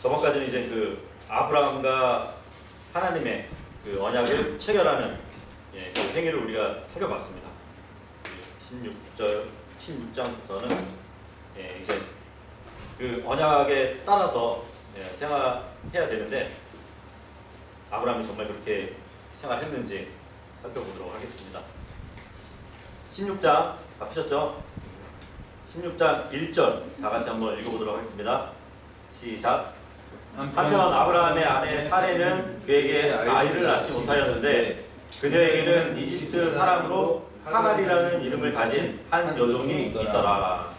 저번까지는 이제 그 아브라함과 하나님의 그 언약을 체결하는 그 행위를 우리가 살펴봤습니다. 16장부터는 이제 그 언약에 따라서 생활해야 되는데 아브라함이 정말 그렇게 생활했는지 살펴보도록 하겠습니다. 16장 다 펴셨죠? 16장 1절 다 같이 한번 읽어보도록 하겠습니다. 시작. 한편 아브라함의 아내 사레는 그에게 아이를 낳지 못하였는데 그녀에게는 이집트 사람으로 하갈이라는 이름을 가진 한 여종이 있더라.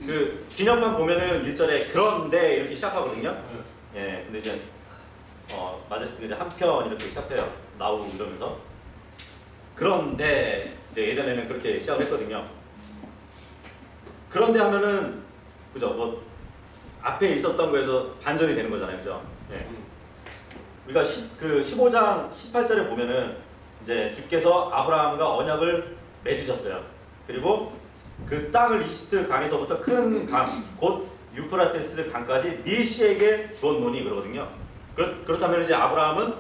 그 기념판 보면은 1절에 그런데 이렇게 시작하거든요. 근데 이제 마제스틱 이제 한편 이렇게 시작해요. 나오고 이러면서. 그런데 이제 예전에는 그렇게 시작을 했거든요. 그런데 하면은 그죠? 뭐 앞에 있었던 거에서 반전이 되는 거잖아요, 그죠? 우리가 15장 18절에 보면은 이제 주께서 아브라함과 언약을 맺으셨어요. 그리고 그 땅을 이집트 강에서부터 큰 강, 곧 유프라테스 강까지 네 씨에게 주었노니 그러거든요. 그렇다면 이제 아브라함은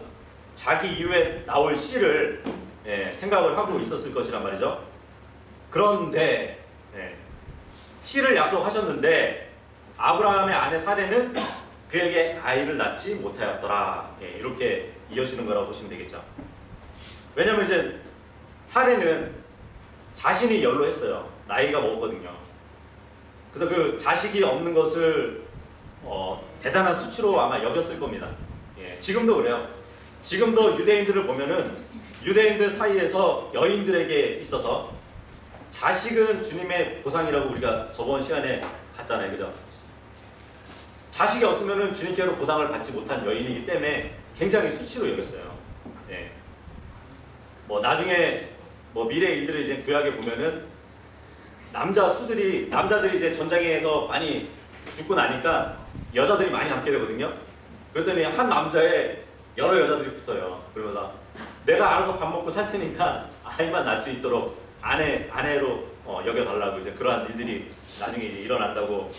자기 이후에 나올 씨를 생각을 하고 있었을 것이란 말이죠. 그런데 씨를 약속하셨는데 아브라함의 아내 사레는 그에게 아이를 낳지 못하였더라. 이렇게 이어지는 거라고 보시면 되겠죠. 왜냐면 이제 사레는 자신이 연로했어요. 나이가 먹었거든요. 그래서 그 자식이 없는 것을 대단한 수치로 아마 여겼을 겁니다. 지금도 그래요. 지금도 유대인들을 보면은 유대인들 사이에서 여인들에게 있어서 자식은 주님의 보상이라고 우리가 저번 시간에 봤잖아요. 그죠? 자식이 없으면은 주님께로 보상을 받지 못한 여인이기 때문에 굉장히 수치로 여겼어요. 뭐 나중에 뭐 미래 일들을 이제 구약에 보면은 남자들이 이제 전장에서 많이 죽고 나니까 여자들이 많이 남게 되거든요. 그랬더니 한 남자에 여러 여자들이 붙어요. 그러면서 내가 알아서 밥 먹고 살 테니까 아이만 낳을 수 있도록 아내로 여겨달라고 이제 그러한 일들이 나중에 이제 일어난다고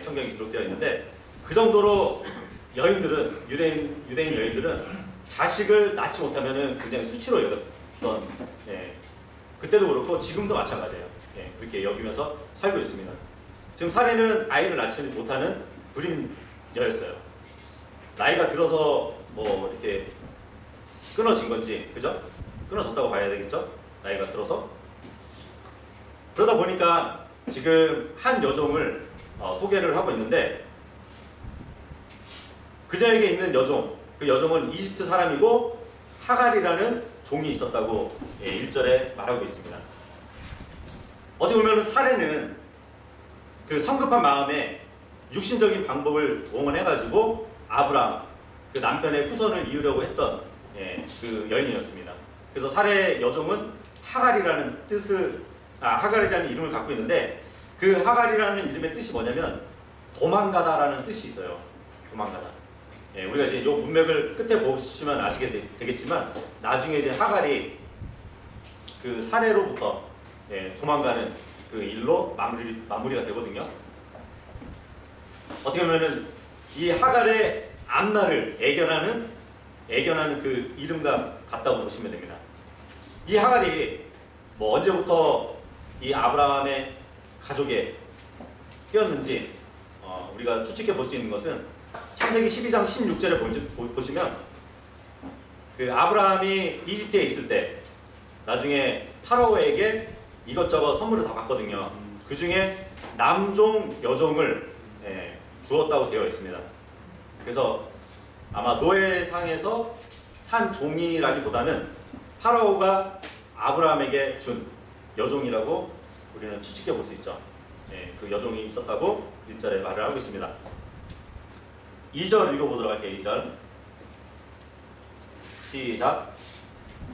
성경이 기록되어 있는데 그 정도로 여인들은 유대인 여인들은 자식을 낳지 못하면은 굉장히 수치로 여겼던 그때도 그렇고 지금도 마찬가지예요. 그렇게 여기면서 살고 있습니다. 지금 사례는 아이를 낳지 못하는 불임녀였어요. 나이가 들어서 뭐 이렇게 끊어진 건지, 그죠? 끊어졌다고 봐야 되겠죠? 나이가 들어서. 그러다 보니까 지금 한 여종을 소개를 하고 있는데 그녀에게 있는 여종, 그 여종은 이집트 사람이고 하갈이라는 종이 있었다고 1절에 말하고 있습니다. 어떻게 보면 사례는 그 성급한 마음에 육신적인 방법을 동원해가지고 아브람, 그 남편의 후손을 이으려고 했던 그 여인이었습니다. 그래서 사례 여종은 하갈이라는 하갈이라는 이름을 갖고 있는데 그 하갈이라는 이름의 뜻이 뭐냐면 도망가다라는 뜻이 있어요. 도망가다. 우리가 이제 이 문맥을 끝에 보시면 아시게 되겠지만 나중에 이제 하갈이 그 사례로부터 도망가는 그 일로 마무리가 되거든요. 어떻게 보면은 이 하갈의 앞날을 애견하는 그 이름과 같다고 보시면 됩니다. 이 하갈이 뭐 언제부터 이 아브라함의 가족에 끼었는지 우리가 추측해 볼 수 있는 것은 창세기 12장 16절에 보시면 그 아브라함이 이집트에 있을 때 나중에 파라오에게 이것저것 선물을 다 받거든요. 그 중에 남종, 여종을 주었다고 되어 있습니다. 그래서 아마 노예상에서 산 종이라기보다는 파라오가 아브라함에게 준 여종이라고 우리는 추측해 볼 수 있죠. 그 여종이 있었다고 1절에 말을 하고 있습니다. 2절 읽어보도록 할게요. 2절 시작.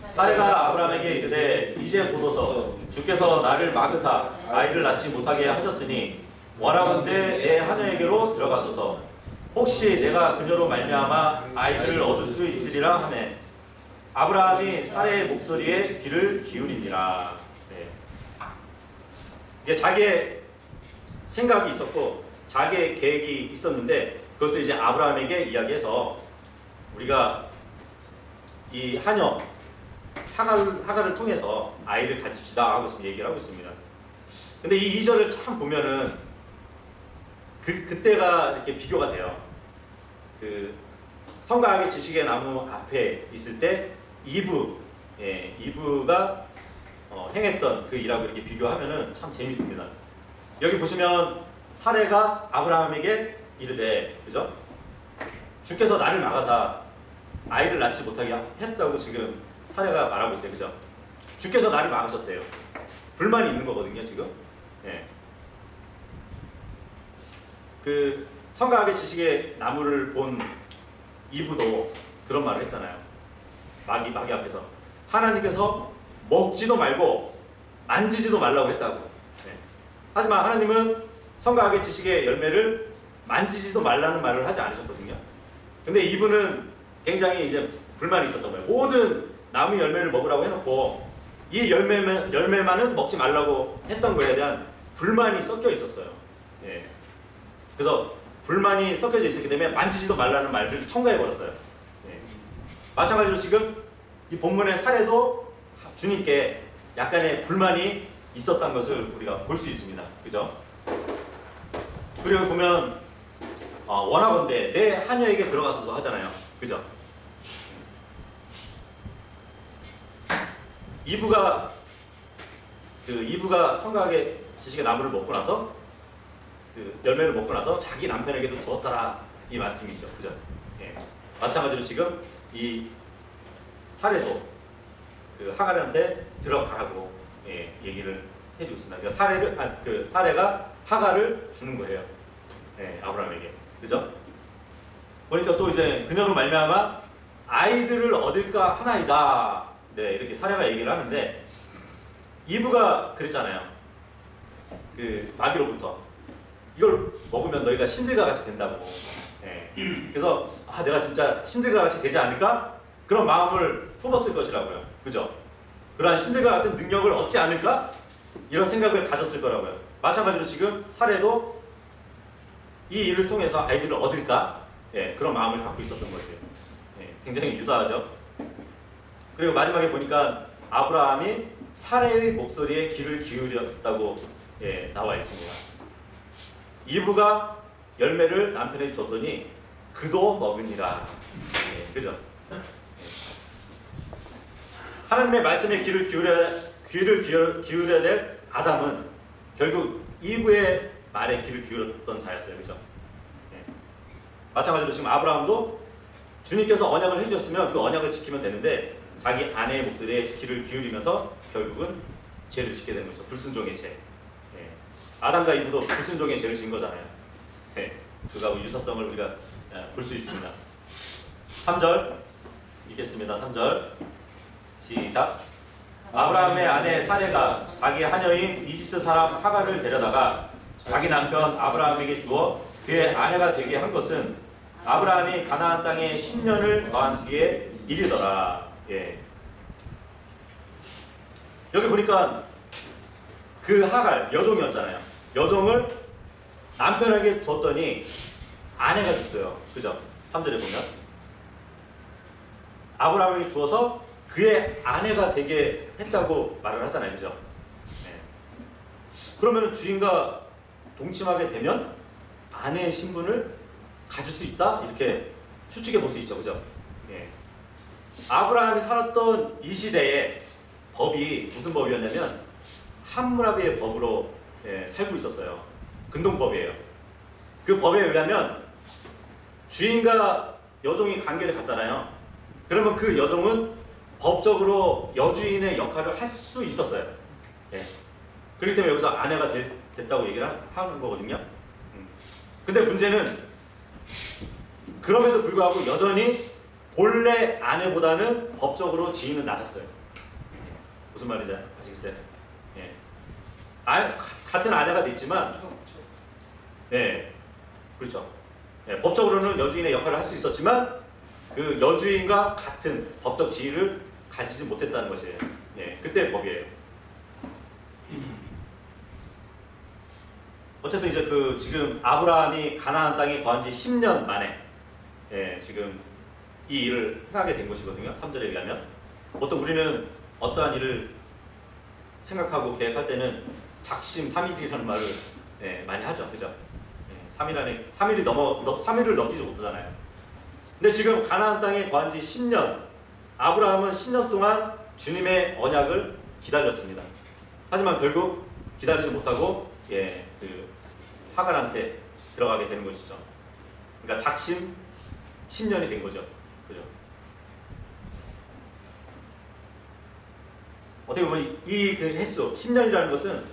사레가 아브라함에게 이르되 이제 보소서 주께서 나를 막으사 아이를 낳지 못하게 하셨으니 원하건대 내 하녀에게로 들어가소서. 혹시 내가 그녀로 말미암아 아이를 얻을 수 있으리라 하매 아브라함이 사레의 목소리에 귀를 기울이니라. 이게 자기의 생각이 있었고 자기의 계획이 있었는데 그것을 이제 아브라함에게 이야기해서 우리가 이 하녀 하갈을 통해서 아이를 가집시다 하고 지금 얘기를 하고 있습니다. 근데 이 2절을 참 보면은 그때가 이렇게 비교가 돼요. 그 성가하게 지식의 나무 앞에 있을 때 이브가 행했던 그 일하고 이렇게 비교하면은 참 재밌습니다. 여기 보시면 사레가 아브라함에게 이르되, 그죠? 주께서 나를 막아사 아이를 낳지 못하게 했다고 지금 사레가 말하고 있어요, 그죠? 주께서 나를 막으셨대요. 불만이 있는 거거든요, 지금. 예. 그 성가하게 지식의 나무를 본 이브도 그런 말을 했잖아요. 마귀 앞에서 하나님께서 먹지도 말고 만지지도 말라고 했다고. 네. 하지만 하나님은 성가하게 지식의 열매를 만지지도 말라는 말을 하지 않으셨거든요. 근데 이분은 굉장히 이제 불만이 있었던 거예요. 모든 나무 열매를 먹으라고 해놓고 이 열매만은 먹지 말라고 했던 거에 대한 불만이 섞여 있었어요. 네. 그래서 불만이 섞여져 있었기 때문에 만지지도 말라는 말을 첨가해버렸어요. 네. 마찬가지로 지금 이 본문의 사례도 주님께 약간의 불만이 있었던 것을 우리가 볼 수 있습니다. 그죠? 그리고 보면 원하건대 내 하녀에게 들어가서서 하잖아요. 그죠? 이브가 성가하게 지식의 나무를 먹고 나서 그 열매를 먹고 나서 자기 남편에게도 주었더라, 이 말씀이죠. 그죠? 예. 마찬가지로 지금 이 사례도 그 하갈한테 들어가라고 얘기를 해주고 있습니다. 그러니까 사례가 하갈을 주는 거예요. 아브라함에게. 그죠? 보니까 또 이제 그녀로 말미암아 아이들을 얻을까 하나이다. 네, 이렇게 사례가 얘기를 하는데 이브가 그랬잖아요. 그 마귀로부터 이걸 먹으면 너희가 신들과 같이 된다고. 그래서 내가 진짜 신들과 같이 되지 않을까? 그런 마음을 품었을 것이라고요. 그죠? 그러한 신들과 같은 능력을 얻지 않을까? 이런 생각을 가졌을 거라고요. 마찬가지로 지금 사례도 이 일을 통해서 아이들을 얻을까? 그런 마음을 갖고 있었던 것이에요. 굉장히 유사하죠? 그리고 마지막에 보니까 아브라함이 사례의 목소리에 귀를 기울였다고 나와 있습니다. 이브가 열매를 남편에게 줬더니 그도 먹으니라. 그죠? 하나님의 말씀에 귀를 기울여야 될 아담은 결국 이브의 말에 귀를 기울였던 자였어요. 그죠? 마찬가지로 지금 아브라함도 주님께서 언약을 해주셨으면 그 언약을 지키면 되는데 자기 아내의 목소리에 귀를 기울이면서 결국은 죄를 짓게 된 거죠. 불순종의 죄. 아담과 이브도 불순종의 죄를 지은 거잖아요. 그거하고 유사성을 우리가 볼 수 있습니다. 3절 읽겠습니다. 3절 시작. 아브라함의 아내 사레가 자기 하녀인 이집트 사람 하갈을 데려다가 자기 남편 아브라함에게 주어 그의 아내가 되게 한 것은 아브라함이 가나안 땅에 10년을 거한 뒤에 일이더라. 여기 보니까 그 하갈 여종이었잖아요. 여종을 남편에게 줬더니 아내가 됐어요. 그죠? 3절에 보면 아브라함에게 주어서 그의 아내가 되게 했다고 말을 하잖아요. 그죠? 그러면 주인과 동침하게 되면 아내의 신분을 가질 수 있다? 이렇게 추측해 볼 수 있죠. 그죠? 아브라함이 살았던 이 시대에 법이 무슨 법이었냐면 함무라비의 법으로 살고 있었어요. 근동법이에요. 그 법에 의하면 주인과 여종이 관계를 갖잖아요. 그러면 그 여종은 법적으로 여주인의 역할을 할 수 있었어요. 그렇기 때문에 여기서 아내가 됐다고 얘기를 하는 거거든요. 근데 문제는 그럼에도 불구하고 여전히 본래 아내보다는 법적으로 지위는 낮았어요. 무슨 말인지 아시겠어요? 같은 아내가 됐지만 그렇죠. 법적으로는 여주인의 역할을 할 수 있었지만 그 여주인과 같은 법적 지위를 가지지 못했다는 것이에요. 그때 법이에요. 어쨌든 이제 그 지금 아브라함이 가나안 땅에 거한 지 10년 만에 지금 이 일을 행하게 된 것이거든요. 3절에 의하면. 보통 우리는 어떠한 일을 생각하고 계획할 때는 작심 3일이라는 말을 많이 하죠. 그죠? 3일 안에 3일을 넘기지 못하잖아요. 근데 지금 가나안 땅에 거한 지 10년, 아브라함은 10년 동안 주님의 언약을 기다렸습니다. 하지만 결국 기다리지 못하고 그 하갈한테 들어가게 되는 것이죠. 그러니까 작심 10년이 된 거죠. 그죠? 어떻게 보면 이 그 횟수 10년이라는 것은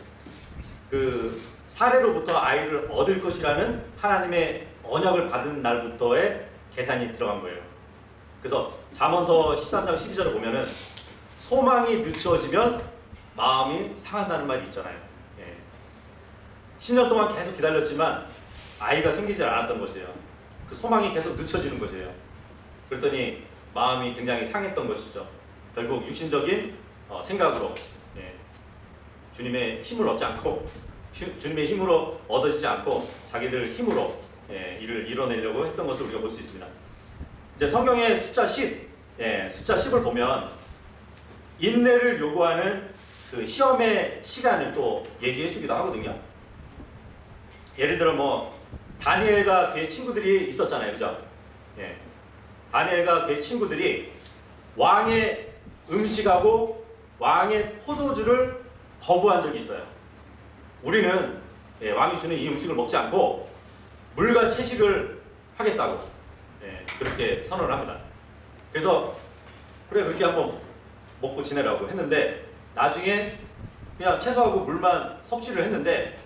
그 사례로부터 아이를 얻을 것이라는 하나님의 언약을 받은 날부터의 계산이 들어간 거예요. 그래서 잠언서 13장 12절을 보면은 소망이 늦춰지면 마음이 상한다는 말이 있잖아요. 10년 동안 계속 기다렸지만 아이가 생기지 않았던 것이에요. 그 소망이 계속 늦춰지는 것이에요. 그랬더니 마음이 굉장히 상했던 것이죠. 결국 육신적인 생각으로 주님의 힘을 얻지 않고 주님의 힘으로 얻어지지 않고 자기들 힘으로 일을 이뤄내려고 했던 것을 우리가 볼 수 있습니다. 이제 성경의 숫자 10, 숫자 10을 보면 인내를 요구하는 그 시험의 시간을 또 얘기해 주기도 하거든요. 예를 들어 뭐 다니엘과 그의 친구들이 있었잖아요. 그죠? 다니엘과 그의 친구들이 왕의 음식하고 왕의 포도주를 거부한 적이 있어요. 우리는 왕이 주는 이 음식을 먹지 않고 물과 채식을 하겠다고 그렇게 선언을 합니다. 그래서 그래 그렇게 한번 먹고 지내라고 했는데 나중에 그냥 채소하고 물만 섭취를 했는데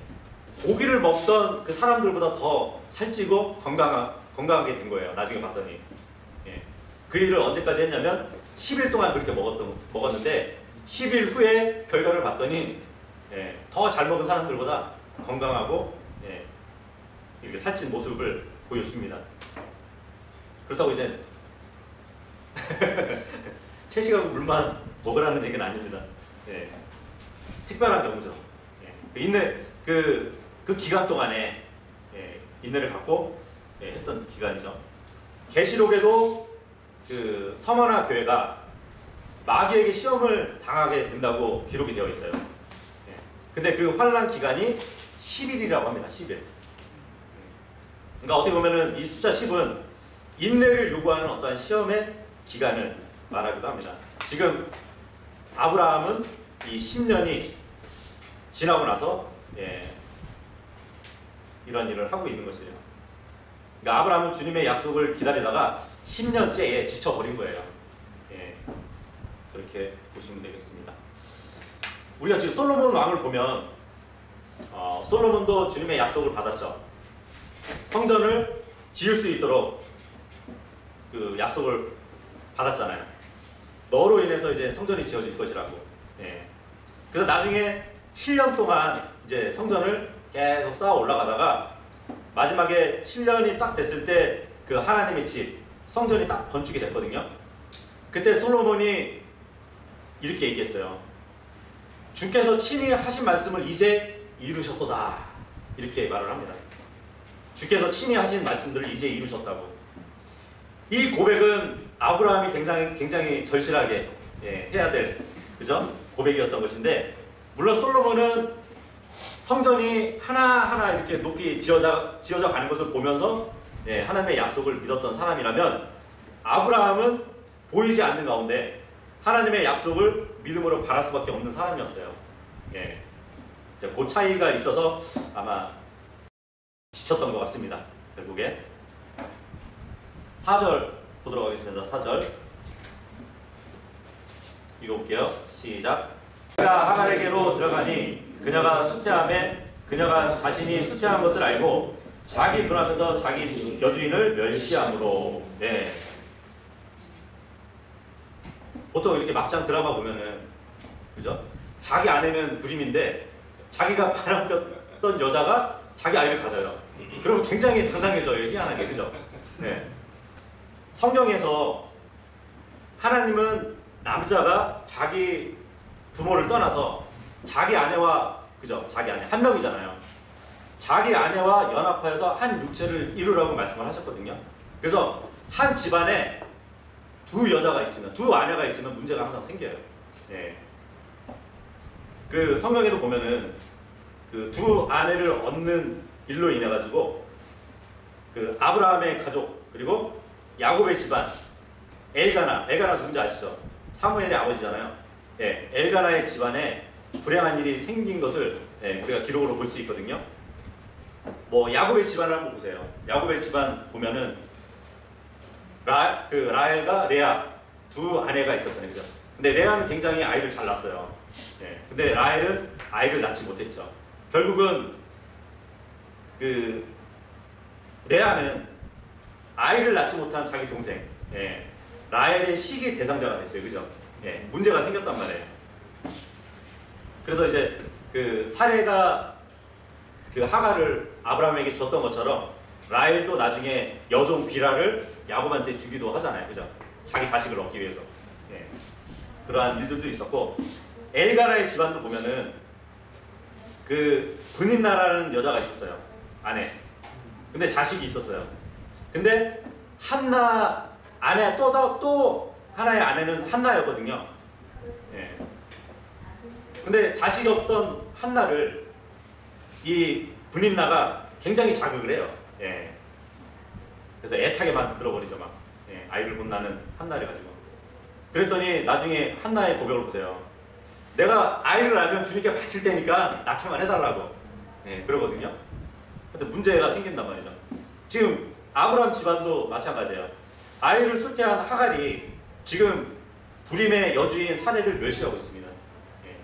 고기를 먹던 그 사람들보다 더 살찌고 건강하게 된 거예요. 나중에 봤더니. 그 일을 언제까지 했냐면 10일 동안 그렇게 먹었는데 10일 후에 결과를 봤더니 더 잘 먹은 사람들보다 건강하고 이렇게 살찐 모습을 보여줍니다. 그렇다고 이제 채식하고 물만 먹으라는 얘기는 아닙니다. 특별한 경우죠. 인내 그 기간 동안에 인내를 갖고 했던 기간이죠. 계시록에도 그 서머나 교회가 마귀에게 시험을 당하게 된다고 기록이 되어 있어요. 근데 그 환난 기간이 10일이라고 합니다. 10일. 그러니까 어떻게 보면은 이 숫자 10은 인내를 요구하는 어떠한 시험의 기간을 말하기도 합니다. 지금 아브라함은 이 10년이 지나고 나서 이런 일을 하고 있는 것이에요. 그러니까 아브라함은 주님의 약속을 기다리다가 10년째에 지쳐버린 거예요. 그렇게 보시면 되겠습니다. 우리가 지금 솔로몬 왕을 보면 솔로몬도 주님의 약속을 받았죠. 성전을 지을 수 있도록 그 약속을 받았잖아요. 너로 인해서 이제 성전이 지어질 것이라고. 그래서 나중에 7년 동안 이제 성전을 계속 쌓아 올라가다가 마지막에 7년이 딱 됐을 때 그 하나님의 집 성전이 딱 건축이 됐거든요. 그때 솔로몬이 이렇게 얘기했어요. 주께서 친히 하신 말씀을 이제 이루셨도다. 이렇게 말을 합니다. 주께서 친히 하신 말씀들을 이제 이루셨다고. 이 고백은 아브라함이 굉장히 절실하게 해야 될 그죠? 고백이었던 것인데, 물론 솔로몬은 성전이 하나하나 이렇게 높이 지어져 가는 것을 보면서 하나님의 약속을 믿었던 사람이라면, 아브라함은 보이지 않는 가운데 하나님의 약속을 믿음으로 바랄 수밖에 없는 사람이었어요. 그 차이가 있어서 아마 지쳤던 것 같습니다. 결국에 4절 보도록 하겠습니다. 4절 읽어볼게요. 시작. 그가 하갈에게로 들어가니 그녀가 숙제함에 그녀가 자신이 숙제한 것을 알고 자기 눈앞에서 자기 여주인을 멸시함으로. 보통 이렇게 막장 드라마 보면은 그죠? 자기 아내는 부림인데 자기가 바람폈던 여자가 자기 아이를 가져요. 그러면 굉장히 당당해져요. 희한하게. 그죠? 성경에서 하나님은 남자가 자기 부모를 떠나서 자기 아내와, 그죠? 자기 아내 한 명이잖아요. 자기 아내와 연합하여서 한 육체를 이루라고 말씀을 하셨거든요. 그래서 한 집안에 두 여자가 있으면, 두 아내가 있으면 문제가 항상 생겨요. 예. 그 성경에도 보면은 그 두 아내를 얻는 일로 인해 가지고 그 아브라함의 가족 그리고 야곱의 집안 엘가나 누군지 아시죠? 사무엘의 아버지잖아요. 예, 엘가나의 집안에 불행한 일이 생긴 것을 우리가 기록으로 볼 수 있거든요. 뭐 야곱의 집안을 한번 보세요. 야곱의 집안 보면은 라헬과 레아 두 아내가 있었잖아요, 그죠? 근데 레아는 굉장히 아이를 잘 낳았어요. 예, 근데 라헬은 아이를 낳지 못했죠. 결국은 그 레아는 아이를 낳지 못한 자기 동생 라헬의 시기 대상자가 됐어요, 그죠? 예, 문제가 생겼단 말이에요. 그래서 이제 그 사레가 그 하가를 아브라함에게 줬던 것처럼 라헬도 나중에 여종 비라를 야곱한테 주기도 하잖아요, 그죠? 자기 자식을 얻기 위해서. 예, 그러한 일들도 있었고 엘가나의 집안도 보면은 그 브닌나라는 여자가 있었어요, 아내. 근데 자식이 있었어요. 근데 한나 아내 또 하나의 아내는 한나였거든요. 예. 근데 자식이 없던 한나를 이 브닌나가 굉장히 자극을 해요. 예. 그래서 애타게 만들어버리죠, 막. 예. 아이를 못 낳는 한나를 가지고. 그랬더니 나중에 한나의 고백을 보세요. 내가 아이를 낳으면 주님께 바칠 테니까 낳기만 해달라고. 예, 그러거든요. 근데 문제가 생긴단 말이죠. 지금 아브라함 집안도 마찬가지예요. 아이를 sul태한 하갈이 지금 불임의 여주인 사레를 멸시하고 있습니다. 예.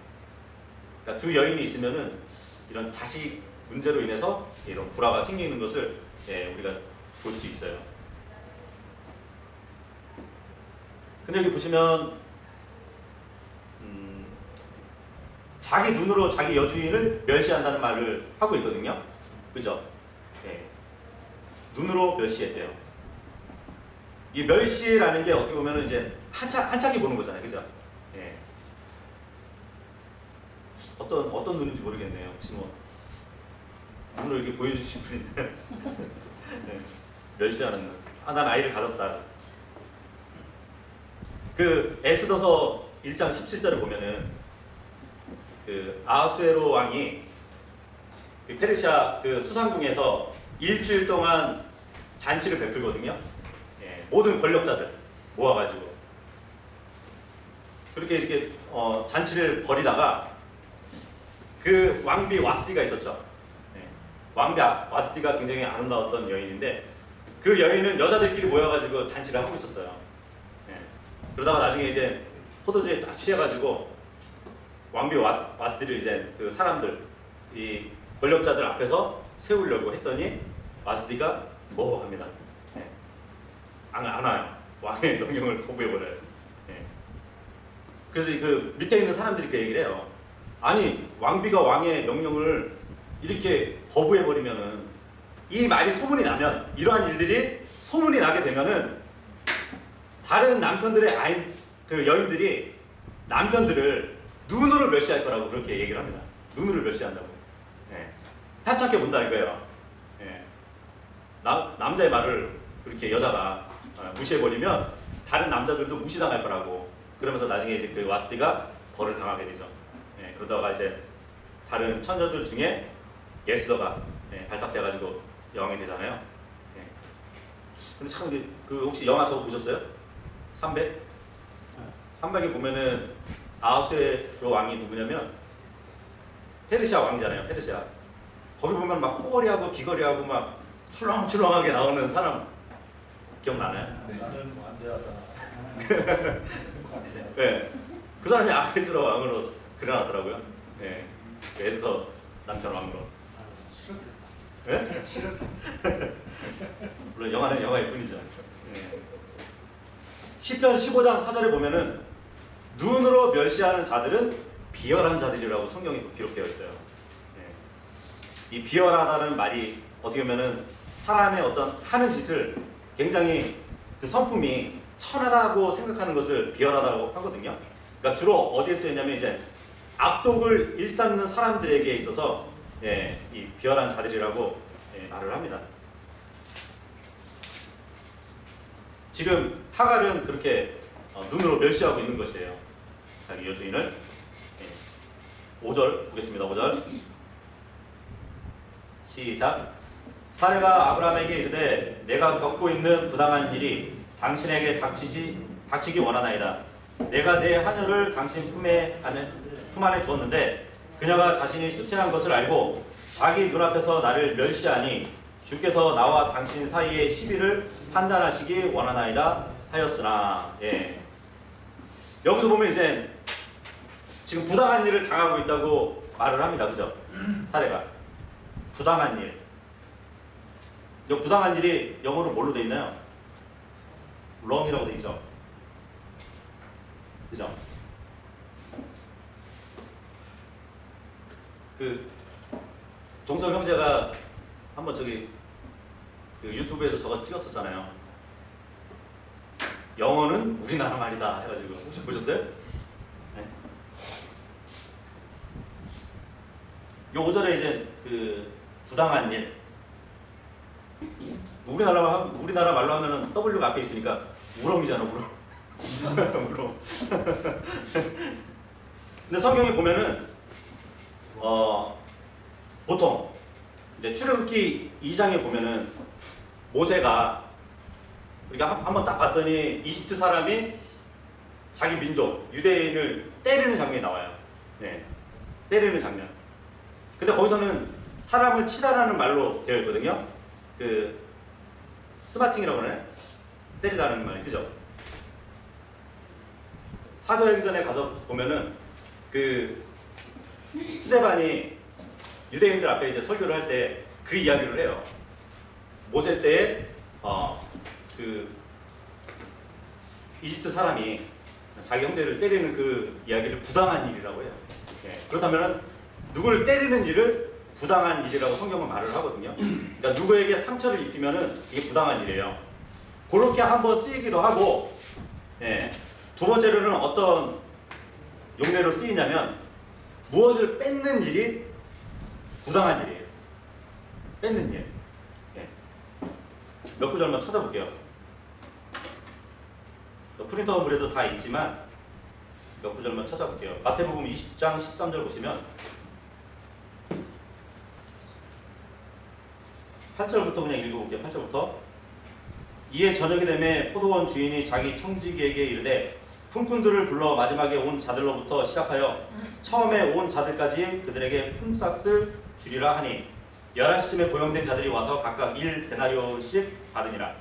그러니까 두 여인이 있으면은 이런 자식 문제로 인해서 이런 불화가 생기는 것을 우리가 볼 수 있어요. 근데 여기 보시면 자기 눈으로 자기 여주인을 멸시한다는 말을 하고 있거든요. 그죠? 예. 눈으로 멸시했대요. 이 멸시라는 게 어떻게 보면 이제 한짝이 보는 거잖아요. 그죠? 예. 어떤 눈인지 모르겠네요. 혹시 뭐 눈으로 이렇게 보여주신 분이 네. 멸시하는 눈. 난 아이를 가졌다. 그 에스더서 1장 17절을 보면은 그 아하수에로 왕이 그 페르시아 그 수상궁에서 일주일 동안 잔치를 베풀거든요. 예, 모든 권력자들 모아가지고 그렇게 이렇게 잔치를 벌이다가 그 왕비 와스디가 있었죠. 예, 왕비 와스디가 굉장히 아름다웠던 여인인데 그 여인은 여자들끼리 모여가지고 잔치를 하고 있었어요. 예, 그러다가 나중에 이제 포도주에 딱 취해가지고 왕비 와스디를 이제 그 사람들 이 권력자들 앞에서 세우려고 했더니 와스디가 뭐 합니다. 예. 안 와요. 왕의 명령을 거부해버려요. 예. 그래서 그 밑에 있는 사람들이 그 얘기를 해요. 아니 왕비가 왕의 명령을 이렇게 거부해버리면은 이 말이 소문이 나면 이러한 일들이 소문이 나게 되면은 다른 남편들의 그 여인들이 남편들을 눈으로 멸시할 거라고 그렇게 얘기를 합니다. 눈으로 멸시한다고. 예. 한참게 본다 이거예요. 예. 남자의 말을 그렇게 여자가 무시해버리면 다른 남자들도 무시당할 거라고. 그러면서 나중에 이제 그 와스디가 벌을 당하게 되죠. 예. 그러다가 이제 다른 처녀들 중에 에스더가 발탁돼가지고 여왕이 되잖아요. 예. 근데 참 그 혹시 영화 저거 보셨어요? 300? 300에 보면은 아하수에로 왕이 누구냐면 페르시아 왕이잖아요. 페르시아. 거기 보면 막 코걸이하고 귀걸이하고 막 출렁출렁하게 나오는 사람 기억나나요? 나는 관대하다. 네. 그 사람이 아하수에로 왕으로 그려놨더라고요. 네. 에스더 남편 왕으로. 싫었겠다. 네? 싫었겠어. 물론 영화는 영화일 뿐이죠. 네. 시편 15장 4절에 보면은 눈으로 멸시하는 자들은 비열한 자들이라고 성경에 기록되어 있어요. 네. 이 비열하다는 말이 어떻게 보면은 사람의 어떤 하는 짓을 굉장히 그 성품이 천하다고 생각하는 것을 비열하다고 하거든요. 그러니까 주로 어디에 쓰였냐면 이제 악독을 일삼는 사람들에게 있어서 예, 이 비열한 자들이라고 예, 말을 합니다. 지금 하갈은 그렇게 눈으로 멸시하고 있는 것이에요. 자기 여주인을. 예. 5절 보겠습니다. 5절 시작. 사례가 아브라함에게 이르되 내가 겪고 있는 부당한 일이 당신에게 닥치기 원하나이다. 내가 내 하녀를 당신 품 안에 주었는데 그녀가 자신이 수치한 것을 알고 자기 눈앞에서 나를 멸시하니 주께서 나와 당신 사이의 시비를 판단하시기 원하나이다 하였으나. 예. 여기서 보면 이제 지금 부당한 일을 당하고 있다고 말을 합니다. 그죠? 사례가 부당한 일. 이 부당한 일이 영어로 뭘로 돼 있나요? wrong이라고 돼 있죠. 그죠? 그 종섭 형제가 한번 저기 그 유튜브에서 저거 찍었었잖아요. 영어는 우리나라 말이다 해가지고 혹시 보셨어요? 네. 요 5절에 이제 그 부당한 일. 우리나라 말로 하면은 W가 앞에 있으니까 우렁이잖아, 우렁. 우렁. 근데 성경에 보면은 보통 이제 출애굽기 2장에 보면은 모세가 우리가 한번 딱 봤더니 이집트 사람이 자기 민족 유대인을 때리는 장면이 나와요. 네, 때리는 장면. 근데 거기서는 사람을 치다라는 말로 되어 있거든요. 그 스마팅이라고 그러네. 때리다는 말, 그죠? 사도행전에 가서 보면은 그 스데반이 유대인들 앞에 이제 설교를 할 때 그 이야기를 해요. 모세 때에 그 이집트 사람이 자기 형제를 때리는 그 이야기를 부당한 일이라고 해요. 예, 그렇다면은 누구를 때리는 일을 부당한 일이라고 성경은 말을 하거든요. 그러니까 누구에게 상처를 입히면은 이게 부당한 일이에요. 그렇게 한번 쓰이기도 하고, 예, 두 번째로는 어떤 용례로 쓰이냐면 무엇을 뺏는 일이 부당한 일이에요. 뺏는 일. 예. 몇 구절만 찾아볼게요. 프린터물에도 다 있지만 몇 구절만 찾아볼게요. 마태복음 20장 13절 보시면 8절부터 그냥 읽어볼게요. 8절부터. 이에 저녁이 되매 포도원 주인이 자기 청지기에게 이르되 품꾼들을 불러 마지막에 온 자들로부터 시작하여 처음에 온 자들까지 그들에게 품삯을 주리라 하니 11시쯤에 고용된 자들이 와서 각각 1데나리온씩 받으니라.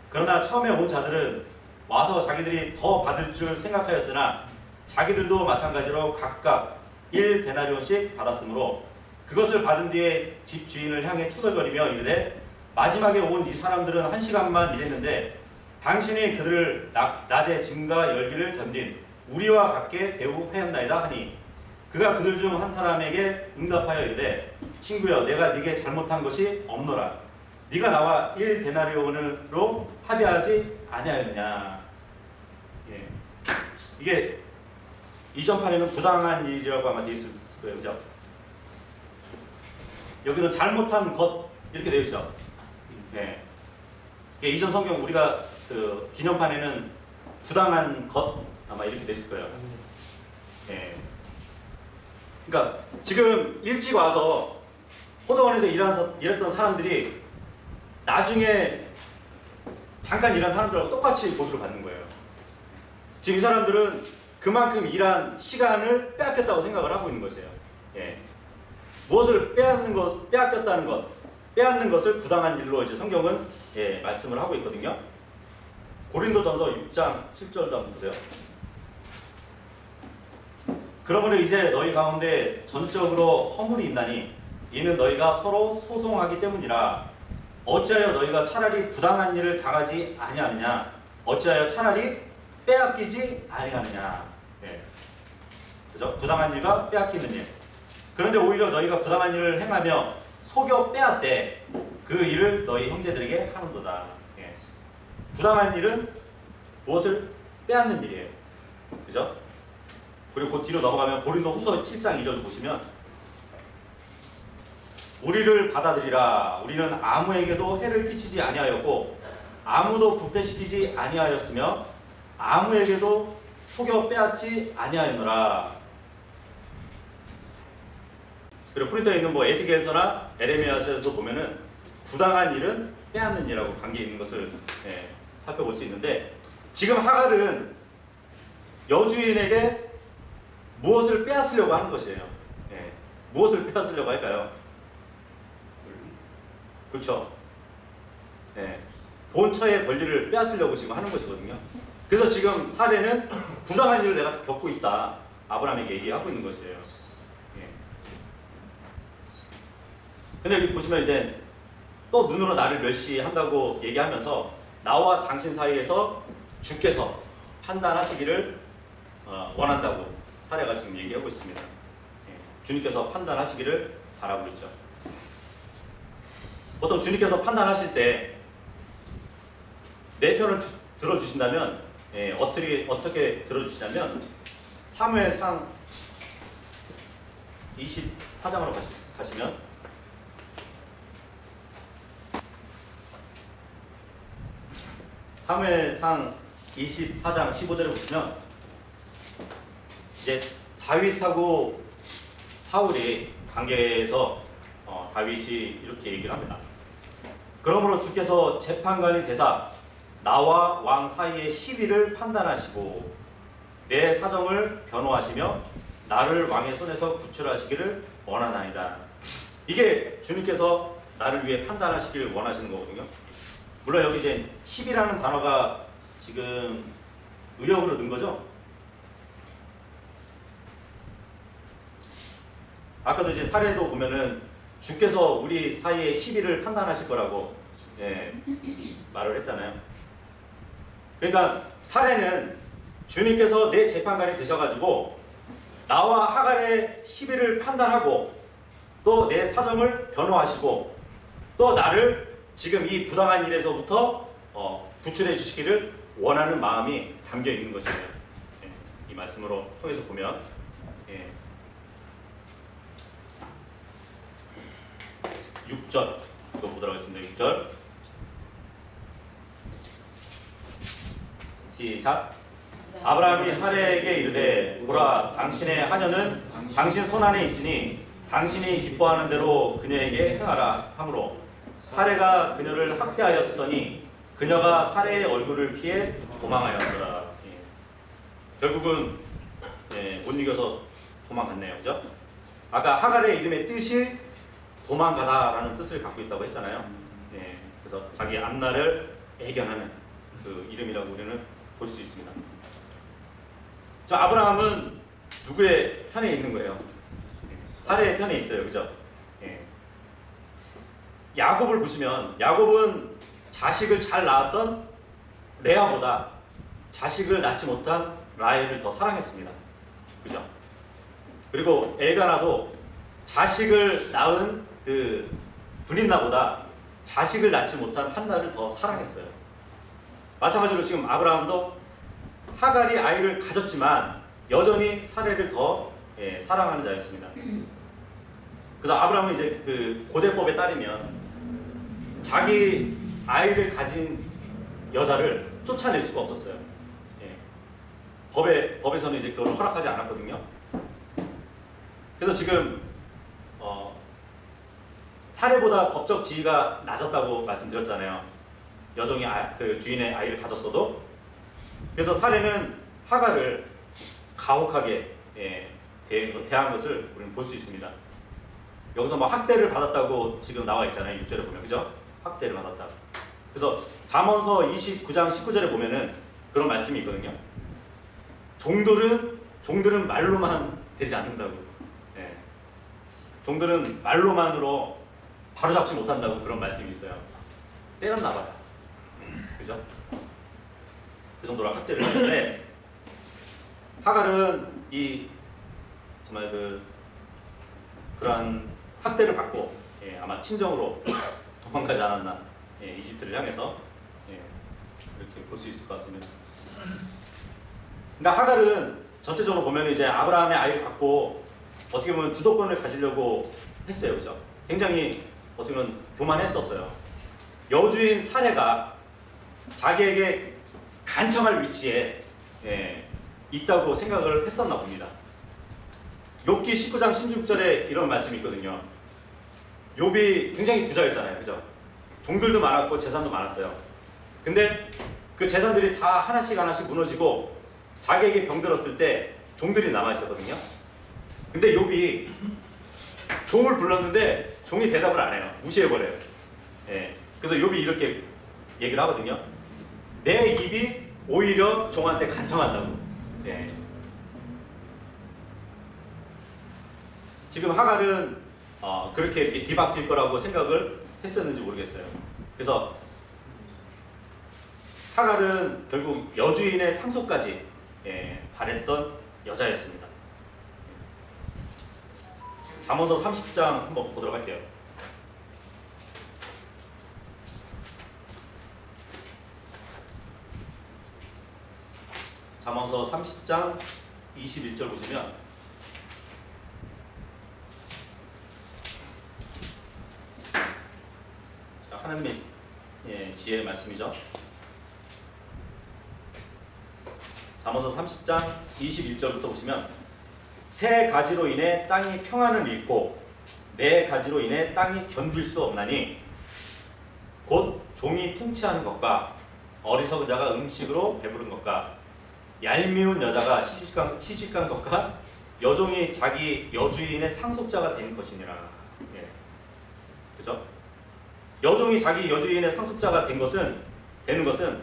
그러나 처음에 온 자들은 와서 자기들이 더 받을 줄 생각하였으나 자기들도 마찬가지로 각각 1데나리온씩 받았으므로 그것을 받은 뒤에 집 주인을 향해 투덜거리며 이르되 마지막에 온 이 사람들은 1시간만 일했는데 당신이 그들을 낮에 짐과 열기를 견딘 우리와 같게 대우하였나이다 하니 그가 그들 중 한 사람에게 응답하여 이르되 친구여 내가 네게 잘못한 것이 없노라. 네가 나와 1데나리온으로 합의하지 아니하였느냐. 예. 이게 이전 판에는 부당한 일이라고 아마 되어 있을 거예요. 그죠? 여기는 잘못한 것 이렇게 되어 있죠. 네. 이전 성경 우리가 그 기념판에는 부당한 것 아마 이렇게 됐을 거예요. 네. 그러니까 지금 일찍 와서 포도원에서 일했던 사람들이 나중에 잠깐 일한 사람들하고 똑같이 보수를 받는 거예요. 지금 이 사람들은 그만큼 일한 시간을 빼앗겼다고 생각을 하고 있는 것이에요. 예. 무엇을 빼앗겼다는 것, 빼앗는 것을 부당한 일로 이제 성경은 예, 말씀을 하고 있거든요. 고린도전서 6장 7절도 한번 보세요. 그러므로 이제 너희 가운데 전적으로 허물이 있나니 이는 너희가 서로 소송하기 때문이라. 어찌하여 너희가 차라리 부당한 일을 당하지 아니하느냐? 어찌하여 차라리 빼앗기지 아니하느냐? 예. 그죠? 부당한 일과 빼앗기는 일. 그런데 오히려 너희가 부당한 일을 행하며 속여 빼앗되 그 일을 너희 형제들에게 하는도다. 예. 부당한 일은 무엇을 빼앗는 일이에요. 그죠? 그리고 그 뒤로 넘어가면 고린도 후서 7장 2절 보시면 우리를 받아들이라. 우리는 아무에게도 해를 끼치지 아니하였고 아무도 부패시키지 아니하였으며 아무에게도 속여 빼앗지 아니하였노라. 그리고 프린터에 있는 뭐 에스겔서나 에레미야서에도 보면은 부당한 일은 빼앗는 일하고 관계 있는 것을 살펴볼 수 있는데, 지금 하갈은 여주인에게 무엇을 빼앗으려고 하는 것이에요. 무엇을 빼앗으려고 할까요? 그렇죠. 본처의 권리를 빼앗으려고 지금 하는 것이거든요. 그래서 지금 사례는 부당한 일을 내가 겪고 있다, 아브라함에게 얘기하고 있는 것이에요. 근데 여기 보시면 이제 또 눈으로 나를 멸시한다고 얘기하면서 나와 당신 사이에서 주께서 판단하시기를 원한다고 사례가 지금 얘기하고 있습니다. 주님께서 판단하시기를 바라고 있죠. 보통 주님께서 판단하실 때 내 편을 들어주신다면 어떻게 들어주시냐면 사무엘상 24장으로 가시면 사무엘상 24장 15절에 보시면 이제 다윗하고 사울이 관계에서 다윗이 이렇게 얘기를 합니다. 그러므로 주께서 재판관이 되사 나와 왕 사이의 시비를 판단하시고 내 사정을 변호하시며 나를 왕의 손에서 구출하시기를 원하나이다. 이게 주님께서 나를 위해 판단하시기를 원하시는 거거든요. 물론 여기 이제 시비라는 단어가 지금 의역으로 넣은 거죠. 아까도 이제 사례도 보면은 주께서 우리 사이의 시비를 판단하실 거라고 말을 했잖아요. 그러니까 사례는 주님께서 내 재판관이 되셔가지고 나와 하갈의 시비를 판단하고 또 내 사정을 변호하시고 또 나를 지금 이 부당한 일에서부터 구출해 주시기를 원하는 마음이 담겨 있는 것이에요. 이 말씀으로 통해서 보면 6절 이거 보도록 하겠습니다. 6절 시작. 아브라함이 사레에게 이르되 보라, 당신의 하녀는 당신 손안에 있으니 당신이 기뻐하는 대로 그녀에게 행하라 하므로 사레가 그녀를 학대하였더니 그녀가 사레의 얼굴을 피해 도망하였더라. 결국은 못 이겨서 도망갔네요. 그죠? 아까 하갈의 이름의 뜻이 도망가다라는 뜻을 갖고 있다고 했잖아요. 그래서 자기 앞날을 애견하는 그 이름이라고 우리는 볼 수 있습니다. 자, 아브라함은 누구의 편에 있는 거예요? 사레의 편에 있어요. 그죠? 야곱을 보시면 야곱은 자식을 잘 낳았던 레아보다 자식을 낳지 못한 라헬을 더 사랑했습니다. 그죠? 그리고 엘가나도 자식을 낳은 그 브린나보다 자식을 낳지 못한 한나를 더 사랑했어요. 마찬가지로 지금 아브라함도 하갈이 아이를 가졌지만 여전히 사레를 더 사랑하는 자였습니다. 그래서 아브라함은 이제 그 고대법에 따르면 자기 아이를 가진 여자를 쫓아낼 수가 없었어요. 법에서는 이제 그걸 허락하지 않았거든요. 그래서 지금 사례보다 법적 지위가 낮았다고 말씀드렸잖아요. 여종이 그 주인의 아이를 가졌어도. 그래서 사례는 하갈을 가혹하게 대한 것을 우리는 볼 수 있습니다. 여기서 뭐 학대를 받았다고 지금 나와 있잖아요. 6절에 보면. 그죠? 학대를 받았다. 그래서 잠언서 29장 19절에 보면은 그런 말씀이 있거든요. 종들은 말로만 되지 않는다고. 종들은 말로만으로 바로잡지 못한다고 그런 말씀이 있어요. 때렸나 봐요. 그죠? 그 정도로 학대를 했는데 하갈은 정말 그러한 학대를 받고 아마 친정으로 도망가지 않았나, 이집트를 향해서 이렇게 볼 수 있을 것 같습니다. 그러니까 하갈은 전체적으로 보면 이제 아브라함의 아이를 갖고 어떻게 보면 주도권을 가지려고 했어요. 그죠? 굉장히 어떻게 보면 교만했었어요. 여주인 사례가 자기에게 간청할 위치에 있다고 생각을 했었나 봅니다. 욥기 19장 16절에 이런 말씀이 있거든요. 욥이 굉장히 부자였잖아요. 그죠? 종들도 많았고 재산도 많았어요. 근데 그 재산들이 다 하나씩 하나씩 무너지고 자기에게 병들었을 때 종들이 남아있었거든요. 근데 욥이 종을 불렀는데 종이 대답을 안 해요. 무시해버려요. 그래서 욥이 이렇게 얘기를 하거든요. 내 입이 오히려 종한테 간청한다고. 지금 하갈은 그렇게 이렇게 뒤바뀔 거라고 생각을 했었는지 모르겠어요. 그래서 하갈은 결국 여주인의 상속까지 바랬던 여자였습니다. 잠언서 30장 한번 보도록 할게요. 잠언서 30장 21절 보시면 하나님의 지혜의 말씀이죠. 잠언서 30장 21절부터 보시면 세 가지로 인해 땅이 평안을 잃고 네 가지로 인해 땅이 견딜 수 없나니 곧 종이 통치하는 것과 어리석은 자가 음식으로 배부른 것과 얄미운 여자가 시집간 것과 여종이 자기 여주인의 상속자가 된 것이니라. 그죠? 여종이 자기 여주인의 상속자가 되는 것은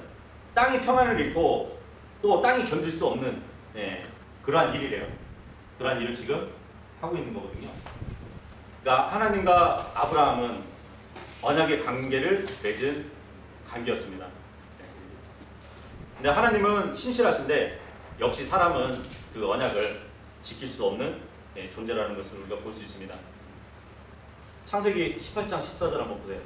땅이 평안을 잃고 또 땅이 견딜 수 없는 그러한 일이래요. 그러한 일을 지금 하고 있는 거거든요. 그러니까 하나님과 아브라함은 언약의 관계를 맺은 관계였습니다. 근데 하나님은 신실하신데 역시 사람은 그 언약을 지킬 수 없는 존재라는 것을 우리가 볼 수 있습니다. 창세기 18장 14절 한번 보세요.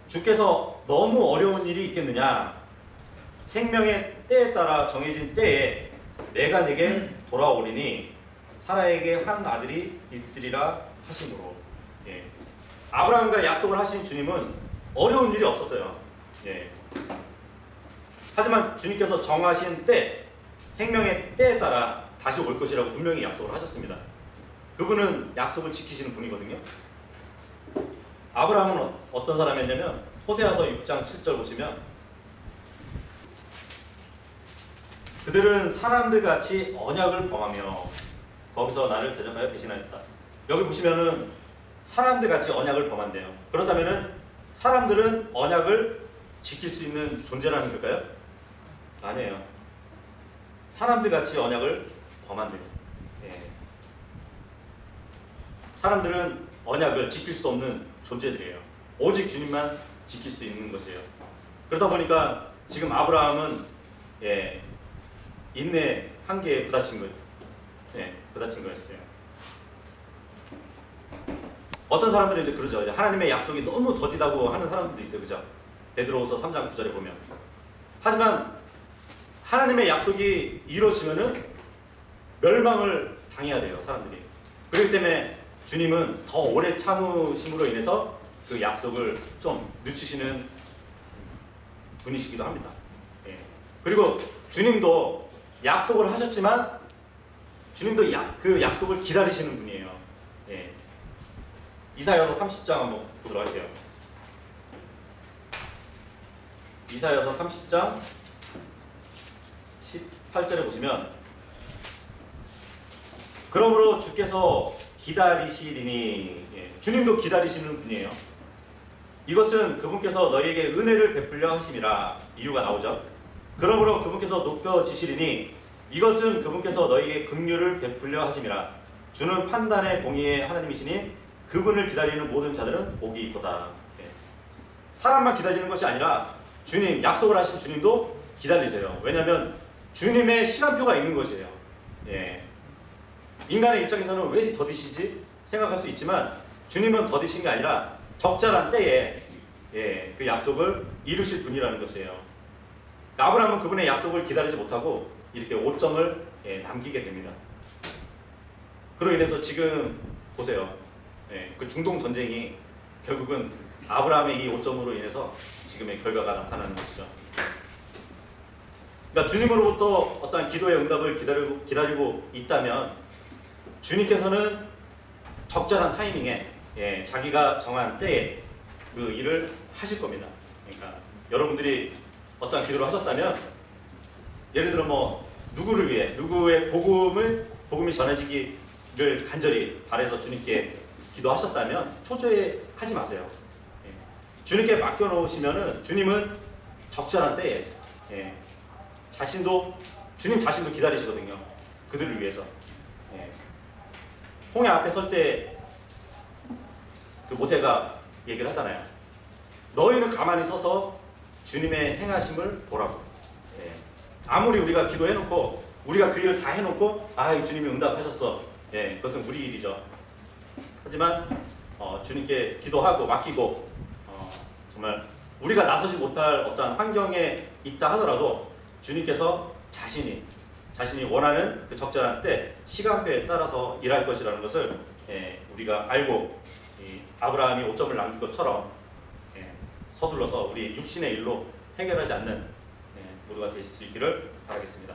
주께서 너무 어려운 일이 있겠느냐? 생명의 때에 따라 정해진 때에 내가 내게 돌아오리니 사라에게 한 아들이 있으리라 하심으로. 아브라함과 약속을 하신 주님은 어려운 일이 없었어요. 하지만 주님께서 정하신 때, 생명의 때에 따라 다시 올 것이라고 분명히 약속을 하셨습니다. 그분은 약속을 지키시는 분이거든요. 아브라함은 어떤 사람이었냐면 호세아서 6장 7절 보시면 그들은 사람들같이 언약을 범하며 거기서 나를 대적하여 배신하였다. 여기 보시면은 사람들같이 언약을 범한대요. 그렇다면은 사람들은 언약을 지킬 수 있는 존재라는 걸까요? 아니에요. 사람들같이 언약을 범한대요. 사람들은 언약을 지킬 수 없는 존재들이에요. 오직 주님만 지킬 수 있는 것이에요. 그러다 보니까 지금 아브라함은 인내 한계에 부딪힌 거죠. 부딪힌 거예요. 어떤 사람들은 이제 그러죠. 하나님의 약속이 너무 더디다고 하는 사람들도 있어요. 그죠? 베드로후서 3장 9절에 보면. 하지만 하나님의 약속이 이루어지면은 멸망을 당해야 돼요. 사람들이. 그렇기 때문에 주님은 더 오래 참으심으로 인해서 그 약속을 좀 늦추시는 분이시기도 합니다. 그리고 주님도 약속을 하셨지만 주님도 그 약속을 기다리시는 분이에요. 이사야서 30장 한번 보도록 할게요. 이사야서 30장 18절에 보시면 그러므로 주께서 기다리시리니 주님도 기다리시는 분이에요. 이것은 그분께서 너희에게 은혜를 베풀려 하심이라. 이유가 나오죠. 그러므로 그분께서 높여지시리니 이것은 그분께서 너희에게 긍휼을 베풀려 하심이라. 주는 판단의 공의의 하나님이시니 그분을 기다리는 모든 자들은 복이 있도다. 사람만 기다리는 것이 아니라 주님, 약속을 하신 주님도 기다리세요. 왜냐하면 주님의 시간표가 있는 것이에요. 인간의 입장에서는 왜 더디시지? 생각할 수 있지만 주님은 더디신 게 아니라 적절한 때에 그 약속을 이루실 분이라는 것이에요. 아브라함은 그분의 약속을 기다리지 못하고 이렇게 오점을 남기게 됩니다. 그로 인해서 지금 보세요. 예, 그 중동 전쟁이 결국은 아브라함의 이 오점으로 인해서 지금의 결과가 나타나는 것이죠. 그러니까 주님으로부터 어떠한 기도의 응답을 기다리고 있다면 주님께서는 적절한 타이밍에 예, 자기가 정한 때에 그 일을 하실 겁니다. 그러니까 여러분들이 어떠한 기도를 하셨다면 예를 들어 뭐 누구를 위해 누구의 복음이 전해지기를 간절히 바라서 주님께 기도하셨다면 초조해하지 마세요. 예. 주님께 맡겨놓으시면은 주님은 적절한 때에 예. 주님 자신도 기다리시거든요. 그들을 위해서. 예. 홍해 앞에 설 때 그 모세가 얘기를 하잖아요. 너희는 가만히 서서 주님의 행하심을 보라고. 예. 아무리 우리가 기도해놓고 우리가 그 일을 다 해놓고 주님이 응답하셨어. 예. 그것은 우리 일이죠. 하지만 주님께 기도하고 맡기고 정말 우리가 나서지 못할 어떠한 환경에 있다 하더라도 주님께서 자신이 원하는 그 적절한 때 시간표에 따라서 일할 것이라는 것을 우리가 알고 아브라함이 오점을 남긴 것처럼 서둘러서 우리 육신의 일로 해결하지 않는 모두가 되실 수 있기를 바라겠습니다.